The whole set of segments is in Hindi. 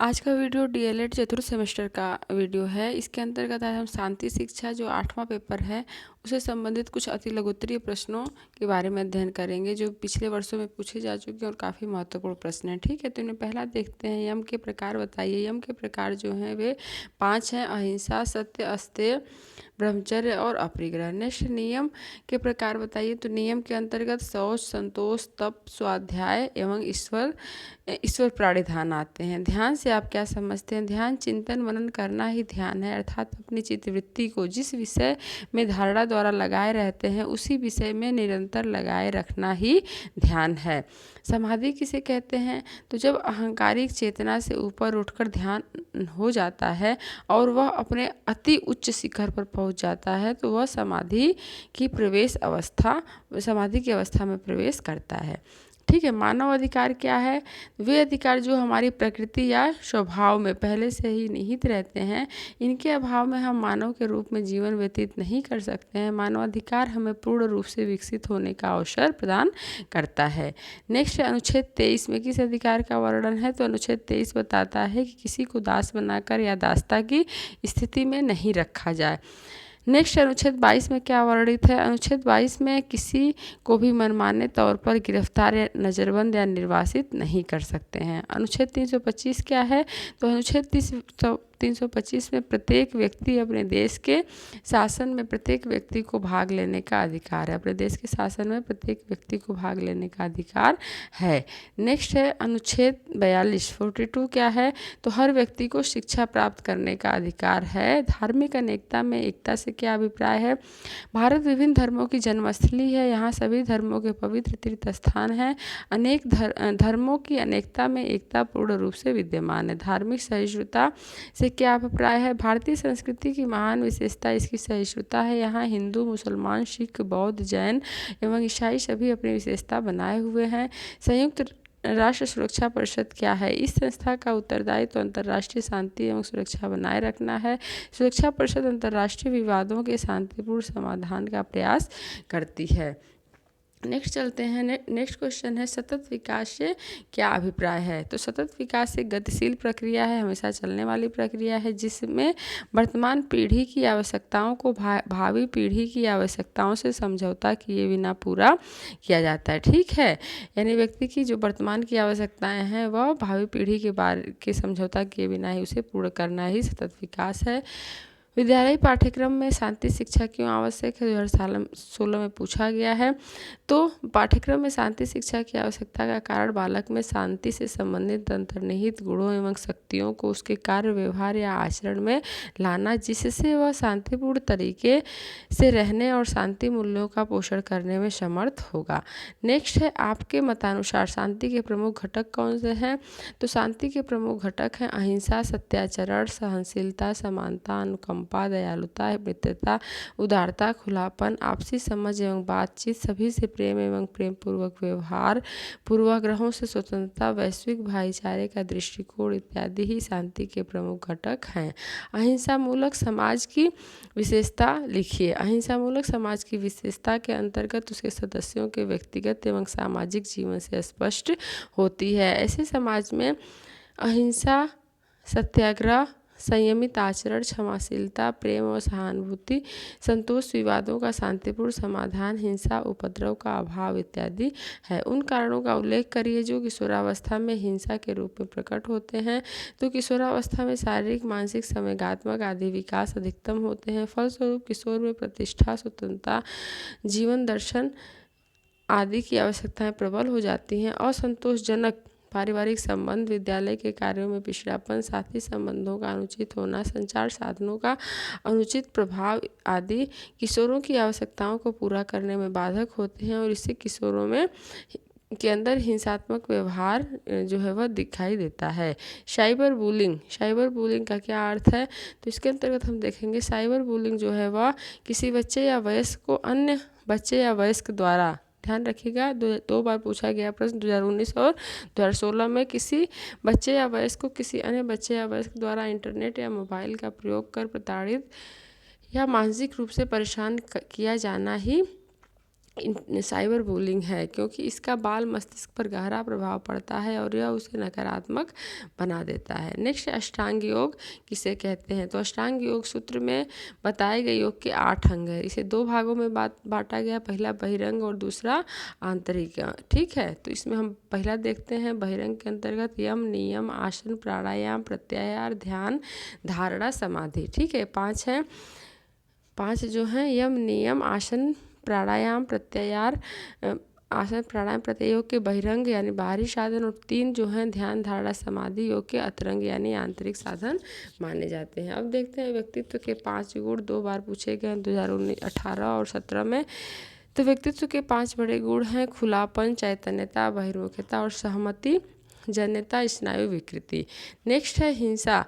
आज का वीडियो डीएलएड चतुर्थ सेमेस्टर का वीडियो है। इसके अंतर्गत आज हम शांति शिक्षा जो 8वां पेपर है उससे संबंधित कुछ अति लघुत्तरीय प्रश्नों के बारे में अध्ययन करेंगे जो पिछले वर्षों में पूछे जा चुके और काफ़ी महत्वपूर्ण प्रश्न हैं। ठीक है, तो इन्हें पहला देखते हैं। यम के प्रकार बताइए। यम के प्रकार जो हैं वे 5 हैं: अहिंसा, सत्य, अस्तेय, ब्रह्मचर्य और अपरिग्रह। नेक्स्ट, नियम के प्रकार बताइए। तो नियम के अंतर्गत शौच, संतोष, तप, स्वाध्याय एवं ईश्वर प्राणिधान आते हैं। ध्यान से आप क्या समझते हैं? ध्यान चिंतन मनन करना ही ध्यान है, अर्थात अपनी चित्तवृत्ति को जिस विषय में धारणा द्वारा लगाए रहते हैं उसी विषय में निरंतर लगाए रखना ही ध्यान है। समाधि किसे कहते हैं? तो जब अहंकारिक चेतना से ऊपर उठकर ध्यान हो जाता है और वह अपने अति उच्च शिखर पर पहुंच जाता है तो वह समाधि की अवस्था में प्रवेश करता है। ठीक है, मानव अधिकार क्या है? वे अधिकार जो हमारी प्रकृति या स्वभाव में पहले से ही निहित रहते हैं, इनके अभाव में हम मानव के रूप में जीवन व्यतीत नहीं कर सकते हैं। मानवाधिकार हमें पूर्ण रूप से विकसित होने का अवसर प्रदान करता है। नेक्स्ट, अनुच्छेद 23 में किस अधिकार का वर्णन है? तो अनुच्छेद 23 बताता है कि किसी को दास बनाकर या दासता की स्थिति में नहीं रखा जाए। नेक्स्ट, अनुच्छेद 22 में क्या वर्णित है? अनुच्छेद 22 में किसी को भी मनमाने तौर पर गिरफ्तार या नज़रबंद या निर्वासित नहीं कर सकते हैं। अनुच्छेद 325 क्या है? तो अनुच्छेद 325 में प्रत्येक व्यक्ति अपने देश के शासन में प्रत्येक व्यक्ति को भाग लेने का अधिकार है। अपने देश के शासन में प्रत्येक व्यक्ति को भाग लेने का अधिकार है। नेक्स्ट है अनुच्छेद 42 क्या है? तो हर व्यक्ति को शिक्षा प्राप्त करने का अधिकार है। धार्मिक अनेकता में एकता से क्या अभिप्राय है? भारत विभिन्न धर्मों की जन्मस्थली है। यहाँ सभी धर्मों के पवित्र तीर्थ स्थान हैं। अनेक धर्मों की अनेकता में एकता पूर्ण रूप से विद्यमान है। धार्मिक सहिष्णुता से क्या अभिप्राय है? भारतीय संस्कृति की महान विशेषता इसकी सहिष्णुता है। यहाँ हिंदू, मुसलमान, सिख, बौद्ध, जैन एवं ईसाई सभी अपनी विशेषता बनाए हुए हैं। संयुक्त राष्ट्र सुरक्षा परिषद क्या है? इस संस्था का उत्तरदायित्व अंतर्राष्ट्रीय शांति एवं सुरक्षा बनाए रखना है। सुरक्षा परिषद अंतर्राष्ट्रीय विवादों के शांतिपूर्ण समाधान का प्रयास करती है। नेक्स्ट चलते हैं। नेक्स्ट क्वेश्चन है सतत विकास से क्या अभिप्राय है? तो सतत विकास एक गतिशील प्रक्रिया है, हमेशा चलने वाली प्रक्रिया है जिसमें वर्तमान पीढ़ी की आवश्यकताओं को भावी पीढ़ी की आवश्यकताओं से समझौता किए बिना पूरा किया जाता है। ठीक है, यानी व्यक्ति की जो वर्तमान की आवश्यकताएं हैं वह भावी पीढ़ी के समझौता किए बिना ही उसे पूर्ण करना ही सतत विकास है। विद्यालयी पाठ्यक्रम में शांति शिक्षा क्यों आवश्यक है? 2016 में पूछा गया है। तो पाठ्यक्रम में शांति शिक्षा की आवश्यकता का कारण बालक में शांति से संबंधित अंतर्निहित गुणों एवं शक्तियों को उसके कार्य, व्यवहार या आचरण में लाना, जिससे वह शांतिपूर्ण तरीके से रहने और शांति मूल्यों का पोषण करने में समर्थ होगा। नेक्स्ट है आपके मतानुसार शांति के प्रमुख घटक कौन से हैं? तो शांति के प्रमुख घटक हैं अहिंसा, सत्याचरण, सहनशीलता, समानता, अनुकंपा, दयालुता, मित्रता, उदारता, खुलापन, आपसी समझ एवं बातचीत, सभी से प्रेम एवं प्रेम पूर्वक व्यवहार, पूर्वाग्रहों से स्वतंत्रता, वैश्विक भाईचारे का दृष्टिकोण इत्यादि ही शांति के प्रमुख घटक हैं। अहिंसा मूलक समाज की विशेषता लिखिए। अहिंसा मूलक समाज की विशेषता के अंतर्गत उसके सदस्यों के व्यक्तिगत एवं सामाजिक जीवन से स्पष्ट होती है। ऐसे समाज में अहिंसा, सत्याग्रह, संयमित आचरण, क्षमाशीलता, प्रेम और सहानुभूति, संतोष, विवादों का शांतिपूर्ण समाधान, हिंसा, उपद्रव का अभाव इत्यादि है। उन कारणों का उल्लेख करिए जो किशोरावस्था में हिंसा के रूप में प्रकट होते हैं। तो किशोरावस्था में शारीरिक, मानसिक, संवेगात्मक आदि विकास अधिकतम होते हैं। फलस्वरूप किशोर में प्रतिष्ठा, स्वतंत्रता, जीवन दर्शन आदि की आवश्यकताएं प्रबल हो जाती हैं। असंतोषजनक पारिवारिक संबंध, विद्यालय के कार्यों में पिछड़ापन, साथी संबंधों का अनुचित होना, संचार साधनों का अनुचित प्रभाव आदि किशोरों की आवश्यकताओं को पूरा करने में बाधक होते हैं और इससे किशोरों में के अंदर हिंसात्मक व्यवहार जो है वह दिखाई देता है। साइबर बुलिंग का क्या अर्थ है? तो इसके अंतर्गत हम देखेंगे साइबर बुलिंग जो है वह किसी बच्चे या वयस्क को अन्य बच्चे या वयस्क द्वारा, ध्यान रखिएगा, दो बार पूछा गया प्रश्न 2019 और 2016 में, किसी बच्चे या वयस्क को किसी अन्य बच्चे या वयस्क द्वारा इंटरनेट या मोबाइल का प्रयोग कर प्रताड़ित या मानसिक रूप से परेशान किया जाना ही साइबर बुलिंग है, क्योंकि इसका बाल मस्तिष्क पर गहरा प्रभाव पड़ता है और यह उसे नकारात्मक बना देता है। नेक्स्ट, अष्टांग योग किसे कहते हैं? तो अष्टांग योग सूत्र में बताए गए योग के 8 अंग है। इसे 2 भागों में बांटा गया, पहला बहिरंग और दूसरा आंतरिक। ठीक है, तो इसमें हम पहला देखते हैं। बहिरंग के अंतर्गत यम, नियम, आसन, प्राणायाम, प्रत्याहार, ध्यान, धारणा, समाधि। ठीक है, 5 है। 5 जो हैं यम, नियम, आसन, प्राणायाम, प्रत्याहार, आसन, प्राणायाम, प्रत्याहार योग के बहिरंग यानी बाहरी साधन, और 3 जो हैं ध्यान, धारणा, समाधि योग के अंतरंग यानी आंतरिक साधन माने जाते हैं। अब देखते हैं व्यक्तित्व के 5 गुण। 2 बार पूछे गए हैं, 2018 और 17 में। तो व्यक्तित्व के 5 बड़े गुण हैं: खुलापन, चैतन्यता, बहिर्मुखता और सहमति जन्यता, स्नायु विकृति। नेक्स्ट है हिंसा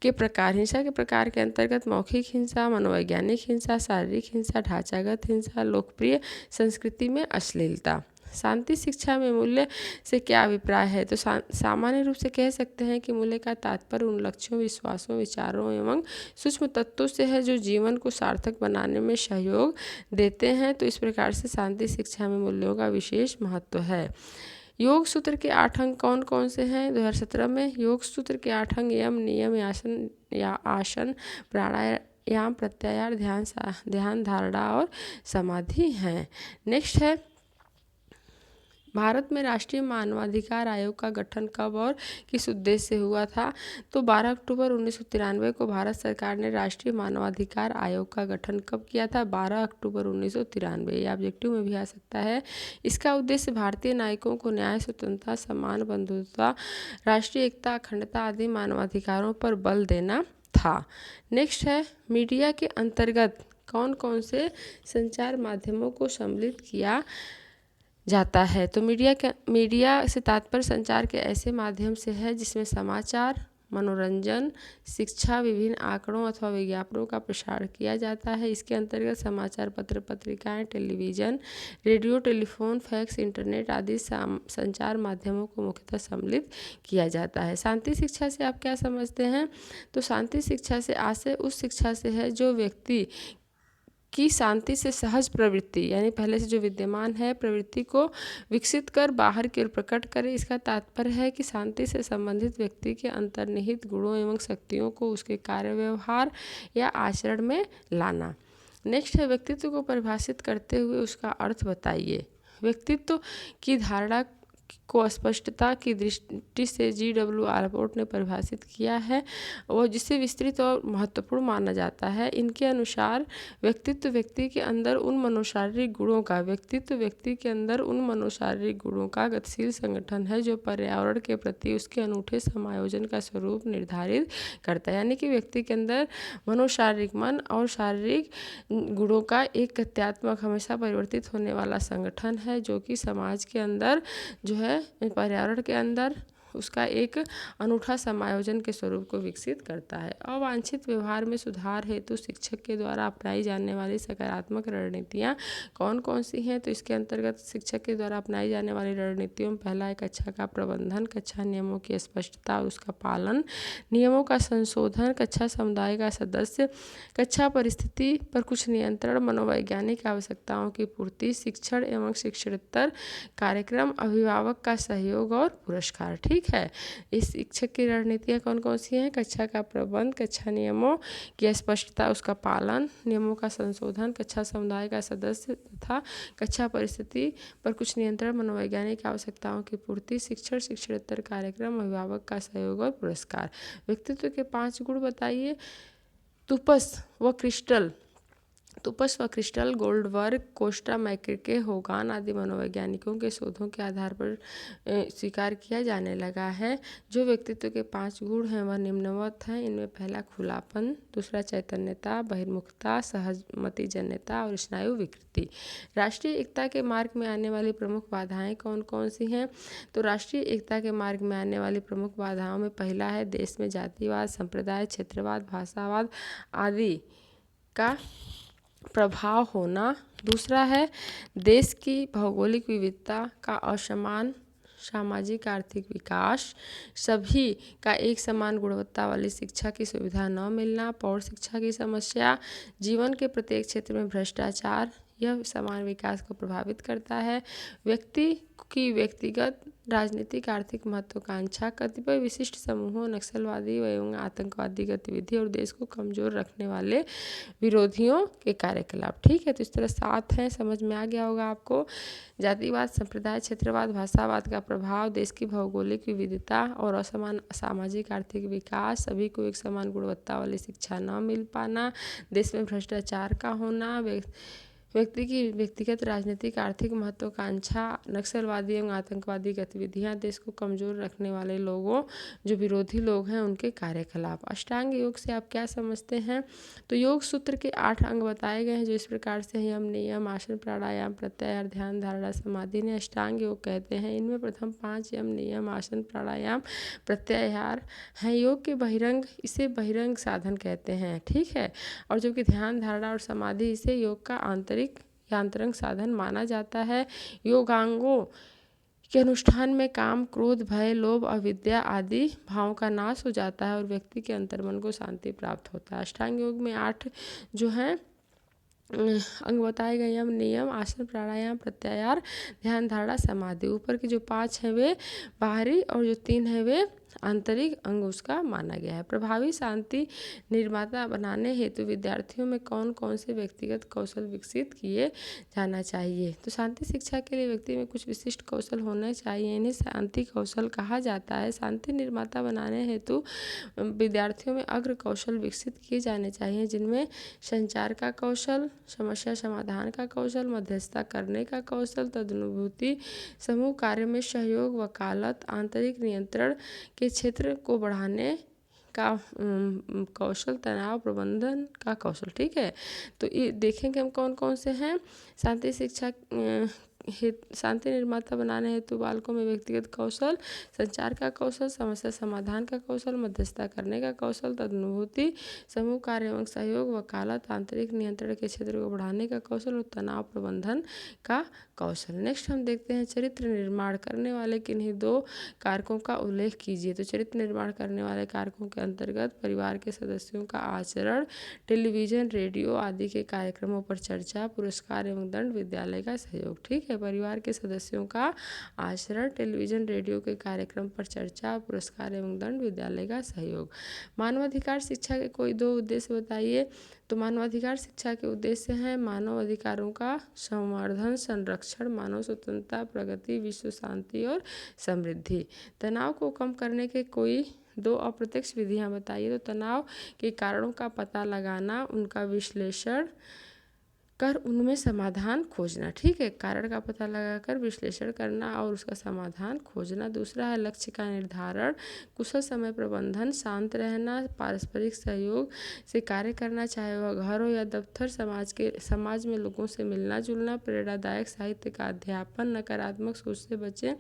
के प्रकार। हिंसा के प्रकार के अंतर्गत मौखिक हिंसा, मनोवैज्ञानिक हिंसा, शारीरिक हिंसा, ढांचागत हिंसा, लोकप्रिय संस्कृति में अश्लीलता। शांति शिक्षा में मूल्य से क्या अभिप्राय है? तो सामान्य रूप से कह सकते हैं कि मूल्य का तात्पर्य उन लक्ष्यों, विश्वासों, विचारों एवं सूक्ष्म तत्वों से है जो जीवन को सार्थक बनाने में सहयोग देते हैं। तो इस प्रकार से शांति शिक्षा में मूल्यों का विशेष महत्व है। योग सूत्र के 8 अंग कौन कौन से हैं? 2017 में योग सूत्र के 8 अंग यम, नियम, आसन, प्राणायाम, प्रत्याहार, ध्यान, धारणा और समाधि हैं। नेक्स्ट है, भारत में राष्ट्रीय मानवाधिकार आयोग का गठन कब और किस उद्देश्य से हुआ था? तो 12 अक्टूबर 1993 को भारत सरकार ने राष्ट्रीय मानवाधिकार आयोग का गठन कब किया था? 12 अक्टूबर 1993। ये ऑब्जेक्टिव में भी आ सकता है। इसका उद्देश्य भारतीय नागरिकों को न्याय, स्वतंत्रता, सम्मान, बंधुत्व, राष्ट्रीय एकता, अखंडता आदि मानवाधिकारों पर बल देना था। नेक्स्ट है, मीडिया के अंतर्गत कौन कौन से संचार माध्यमों को सम्मिलित किया जाता है? तो मीडिया से तात्पर्य संचार के ऐसे माध्यम से है जिसमें समाचार, मनोरंजन, शिक्षा, विभिन्न आंकड़ों अथवा विज्ञापनों का प्रसार किया जाता है। इसके अंतर्गत समाचार पत्र, पत्रिकाएं, television, radio, telephone, fax, internet आदि संचार माध्यमों को मुख्यतः सम्मिलित किया जाता है। शांति शिक्षा से आप क्या समझते हैं? तो शांति शिक्षा से आशय उस शिक्षा से है जो व्यक्ति की शांति से सहज प्रवृत्ति यानी पहले से जो विद्यमान है प्रवृत्ति को विकसित कर बाहर की ओर प्रकट करे। इसका तात्पर्य है कि शांति से संबंधित व्यक्ति के अंतर्निहित गुणों एवं शक्तियों को उसके कार्य, व्यवहार या आचरण में लाना। नेक्स्ट है, व्यक्तित्व को परिभाषित करते हुए उसका अर्थ बताइए। व्यक्तित्व की धारणा को स्पष्टता की दृष्टि से GW आलपोर्ट ने परिभाषित किया है, वो जिसे विस्तृत और महत्वपूर्ण माना जाता है। इनके अनुसार व्यक्तित्व व्यक्ति के अंदर उन मनोशारीरिक गुणों का गतिशील संगठन है जो पर्यावरण के प्रति उसके अनूठे समायोजन का स्वरूप निर्धारित करता है। यानी कि व्यक्ति के अंदर मनोशारीरिक मन और शारीरिक गुणों का एक तथ्यात्मक हमेशा परिवर्तित होने वाला संगठन है जो कि समाज के अंदर जो है पर्यावरण के अंदर उसका एक अनूठा समायोजन के स्वरूप को विकसित करता है। अवांछित व्यवहार में सुधार हेतु शिक्षक के द्वारा अपनाई जाने वाली सकारात्मक रणनीतियाँ कौन कौन सी हैं? तो इसके अंतर्गत शिक्षक के द्वारा अपनाई जाने वाली रणनीतियों में पहला है कक्षा का प्रबंधन, कक्षा नियमों की स्पष्टता और उसका पालन, नियमों का संशोधन, कक्षा समुदाय का सदस्य, कक्षा परिस्थिति पर कुछ नियंत्रण, मनोवैज्ञानिक आवश्यकताओं की पूर्ति, शिक्षण एवं शिक्षणोत्तर कार्यक्रम, अभिभावक का सहयोग और पुरस्कार। ठीक है, इस शिक्षक की रणनीतियाँ कौन कौन सी हैं? कक्षा का प्रबंध, कक्षा नियमों की स्पष्टता उसका पालन, नियमों का संशोधन, कक्षा समुदाय का सदस्य तथा कक्षा परिस्थिति पर कुछ नियंत्रण, मनोवैज्ञानिक आवश्यकताओं की पूर्ति, शिक्षण शिक्षणोत्तर कार्यक्रम, अभिभावक का सहयोग और पुरस्कार। व्यक्तित्व के 5 गुण बताइए। तुपस व क्रिस्टल गोल्डबर्ग, कोस्टा मैकके, होगान आदि मनोवैज्ञानिकों के शोधों के आधार पर स्वीकार किया जाने लगा है। जो व्यक्तित्व के 5 गुण हैं वह निम्नवत हैं। इनमें पहला खुलापन, दूसरा चैतन्यता, बहिर्मुखता, सहमतिजन्यता और स्नायु विकृति। राष्ट्रीय एकता के मार्ग में आने वाली प्रमुख बाधाएं कौन कौन सी हैं? तो राष्ट्रीय एकता के मार्ग में आने वाली प्रमुख बाधाओं में पहला है देश में जातिवाद, संप्रदाय, क्षेत्रवाद, भाषावाद आदि का प्रभाव होना। दूसरा है देश की भौगोलिक विविधता का असमान सामाजिक आर्थिक विकास, सभी का एक समान गुणवत्ता वाली शिक्षा की सुविधा न मिलना, प्रौढ़ शिक्षा की समस्या, जीवन के प्रत्येक क्षेत्र में भ्रष्टाचार, यह समान विकास को प्रभावित करता है। व्यक्ति की व्यक्तिगत राजनीतिक आर्थिक महत्वाकांक्षा, कतिपय विशिष्ट समूहों, नक्सलवादी एवं आतंकवादी गतिविधि और देश को कमजोर रखने वाले विरोधियों के कार्यकलाप। ठीक है, तो इस तरह 7 हैं, समझ में आ गया होगा आपको। जातिवाद, संप्रदाय, क्षेत्रवाद, भाषावाद का प्रभाव, देश की भौगोलिक विविधता और असमान सामाजिक आर्थिक विकास, सभी को एक समान गुणवत्ता वाली शिक्षा न मिल पाना, देश में भ्रष्टाचार का होना, व्यक्ति की व्यक्तिगत राजनीतिक आर्थिक महत्वाकांक्षा, नक्सलवादी एवं आतंकवादी गतिविधियां, देश को कमजोर रखने वाले लोगों जो विरोधी लोग हैं उनके कार्यकलाप। अष्टांग योग से आप क्या समझते हैं? तो योग सूत्र के 8 अंग बताए गए हैं जो इस प्रकार से यम, नियम, आसन, प्राणायाम, प्रत्याहार, ध्यान, धारणा, समाधि ने अष्टांग योग कहते हैं। इनमें प्रथम 5 यम, नियम, आसन, प्राणायाम, प्रत्याहार हैं। योग के बहिरंग, इसे बहिरंग साधन कहते हैं। ठीक है, और जबकि ध्यान, धारणा और समाधि इसे योग का आंतरिक या अंतरंग साधन माना जाता है। योगांगों के अनुष्ठान में काम, क्रोध, भय, लोभ, अविद्या आदि भावों का नाश हो जाता है और व्यक्ति के अंतर्मन को शांति प्राप्त होता है। अष्टांग योग में 8 जो हैं अंग बताए गए, यम, नियम, आसन, प्राणायाम, प्रत्याहार, ध्यान, धारणा, समाधि। ऊपर के जो 5 हैं वे बाहरी और जो 3 हैं वे आंतरिक अंग उसका माना गया है। प्रभावी शांति निर्माता बनाने हेतु विद्यार्थियों में कौन कौन से व्यक्तिगत कौशल विकसित किए जाना चाहिए? तो शांति शिक्षा के लिए व्यक्ति में कुछ विशिष्ट कौशल होने चाहिए, इन्हें शांति कौशल कहा जाता है। शांति निर्माता बनाने हेतु विद्यार्थियों में अग्र कौशल विकसित किए जाने चाहिए, जिनमें संचार का कौशल, समस्या समाधान का कौशल, मध्यस्थता करने का कौशल, तदनुभूति, समूह कार्य में सहयोग, वकालत, आंतरिक नियंत्रण के क्षेत्र को बढ़ाने का कौशल, तनाव प्रबंधन का कौशल। ठीक है, तो ये देखेंगे हम कौन कौन से हैं। शांति शिक्षा शांति निर्माता बनाने हेतु बालकों में व्यक्तिगत कौशल, संचार का कौशल, समस्या समाधान का कौशल, मध्यस्थता करने का कौशल, तदनुभूति, समूह कार्य एवं सहयोग, वकालत, आंतरिक नियंत्रण के क्षेत्र को बढ़ाने का कौशल और तनाव प्रबंधन का कौशल। नेक्स्ट हम देखते हैं चरित्र निर्माण करने वाले किन्हीं 2 कारकों का उल्लेख कीजिए। तो चरित्र निर्माण करने वाले कारकों के अंतर्गत परिवार के सदस्यों का आचरण, टेलीविजन, रेडियो आदि के कार्यक्रमों पर चर्चा, पुरस्कार एवं दंड, विद्यालय का सहयोग। ठीक है, परिवार के सदस्यों का आचरण, टेलीविजन, रेडियो के कार्यक्रम पर चर्चा, पुरस्कार एवं दंड, विद्यालय का सहयोग। मानवाधिकार शिक्षा के कोई 2 उद्देश्य बताइए। तो मानवाधिकार शिक्षा के उद्देश्य हैं मानव अधिकारों का संवर्धन, संरक्षण, मानव स्वतंत्रता, प्रगति, विश्व शांति और समृद्धि। तनाव को कम करने के कोई 2 अप्रत्यक्ष विधियां बताइए। तो तनाव के कारणों का पता लगाना, उनका विश्लेषण कर उनमें समाधान खोजना। ठीक है, कारण का पता लगाकर विश्लेषण करना और उसका समाधान खोजना। दूसरा है लक्ष्य का निर्धारण, कुशल समय प्रबंधन, शांत रहना, पारस्परिक सहयोग से कार्य करना, चाहे वह घर हो या दफ्तर, समाज में लोगों से मिलना जुलना, प्रेरणादायक साहित्य का अध्यापन, नकारात्मक सोच से बचें,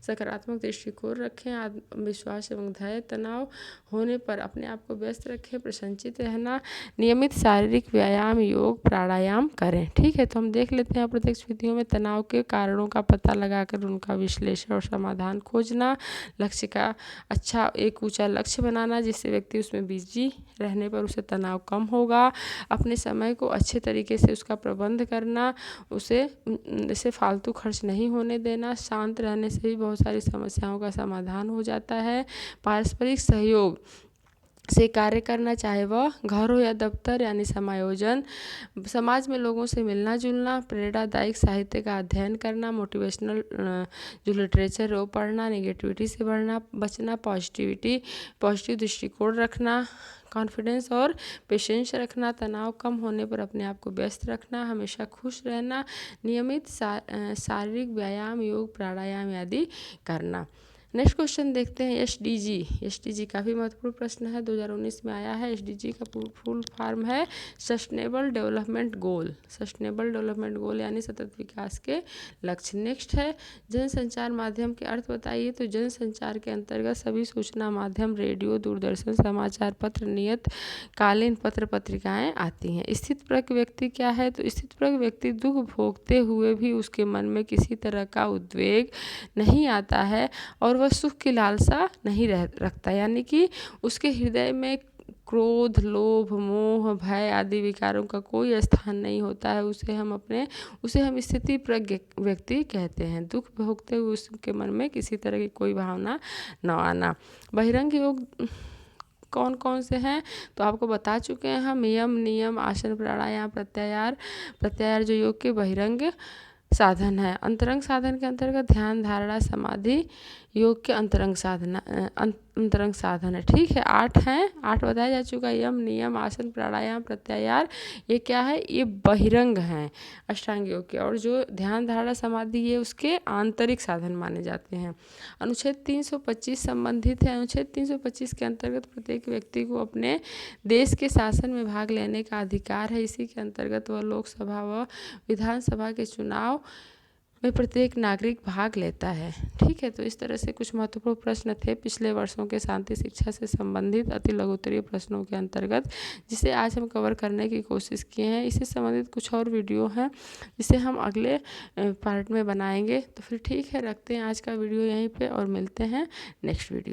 सकारात्मक दृष्टिकोण रखें, आत्मविश्वास एवं धैर्य, तनाव होने पर अपने आप को व्यस्त रखें, प्रसन्नचित्त रहना, नियमित शारीरिक व्यायाम, योग, प्राणायाम करें। ठीक है, तो हम देख लेते हैं अप्रत्यक्ष विधियों में तनाव के कारणों का पता लगाकर उनका विश्लेषण और समाधान खोजना, लक्ष्य का अच्छा एक ऊंचा लक्ष्य बनाना जिससे व्यक्ति उसमें बिजी रहने पर उसे तनाव कम होगा, अपने समय को अच्छे तरीके से उसका प्रबंध करना, उसे फालतू खर्च नहीं होने देना, शांत रहने से भी बहुत सारी समस्याओं का समाधान हो जाता है, पारस्परिक सहयोग से कार्य करना, चाहे वह घर हो या दफ्तर यानी समायोजन, समाज में लोगों से मिलना जुलना, प्रेरणादायक साहित्य का अध्ययन करना, मोटिवेशनल जो लिटरेचर है वो पढ़ना, नेगेटिविटी से बचना, पॉजिटिव दृष्टिकोण रखना, कॉन्फिडेंस और पेशेंस रखना, तनाव कम होने पर अपने आप को व्यस्त रखना, हमेशा खुश रहना, नियमित शारीरिक व्यायाम, योग, प्राणायाम आदि करना। नेक्स्ट क्वेश्चन देखते हैं एसडीजी काफ़ी महत्वपूर्ण प्रश्न है, 2019 में आया है। एसडीजी का फुल फॉर्म है सस्टेनेबल डेवलपमेंट गोल यानी सतत विकास के लक्ष्य। नेक्स्ट है जनसंचार माध्यम के अर्थ बताइए। तो जनसंचार के अंतर्गत सभी सूचना माध्यम, रेडियो, दूरदर्शन, समाचार पत्र, नियत कालीन पत्र पत्रिकाएं आती हैं। स्थितप्रज्ञ व्यक्ति क्या है? तो स्थितप्रज्ञ व्यक्ति दुख भोगते हुए भी उसके मन में किसी तरह का उद्वेग नहीं आता है और वह सुख की लालसा नहीं रखता, यानी कि उसके हृदय में क्रोध, लोभ, मोह, भय आदि विकारों का कोई स्थान नहीं होता है, उसे हम स्थिति प्रज्ञ व्यक्ति कहते हैं। दुख भोगते हुए उसके मन में किसी तरह की कोई भावना न आना। बहिरंग योग कौन कौन से हैं तो आपको बता चुके हैं हम। यम, नियम, आसन, प्राणायाम, प्रत्याहार जो योग के बहिरंग साधन है। अंतरंग साधन के अंतर्गत ध्यान, धारणा, समाधि योग के अंतरंग साधन है। ठीक है, 8 हैं, 8 बताया जा चुका है। यम, नियम, आसन, प्राणायाम, प्रत्याहार, ये क्या है, ये बहिरंग हैं अष्टांग योग के। और जो ध्यान, धारणा, समाधि ये उसके आंतरिक साधन माने जाते हैं। अनुच्छेद 325 संबंधित है। अनुच्छेद 325 के अंतर्गत प्रत्येक व्यक्ति को अपने देश के शासन में भाग लेने का अधिकार है। इसी के अंतर्गत वह लोकसभा व विधानसभा के चुनाव में प्रत्येक नागरिक भाग लेता है। ठीक है, तो इस तरह से कुछ महत्वपूर्ण प्रश्न थे पिछले वर्षों के शांति शिक्षा से संबंधित अति लघुत्तरीय प्रश्नों के अंतर्गत, जिसे आज हम कवर करने की कोशिश किए हैं। इससे संबंधित कुछ और वीडियो हैं जिसे हम अगले पार्ट में बनाएंगे। तो फिर ठीक है, रखते हैं आज का वीडियो यहीं पे और मिलते हैं नेक्स्ट वीडियो।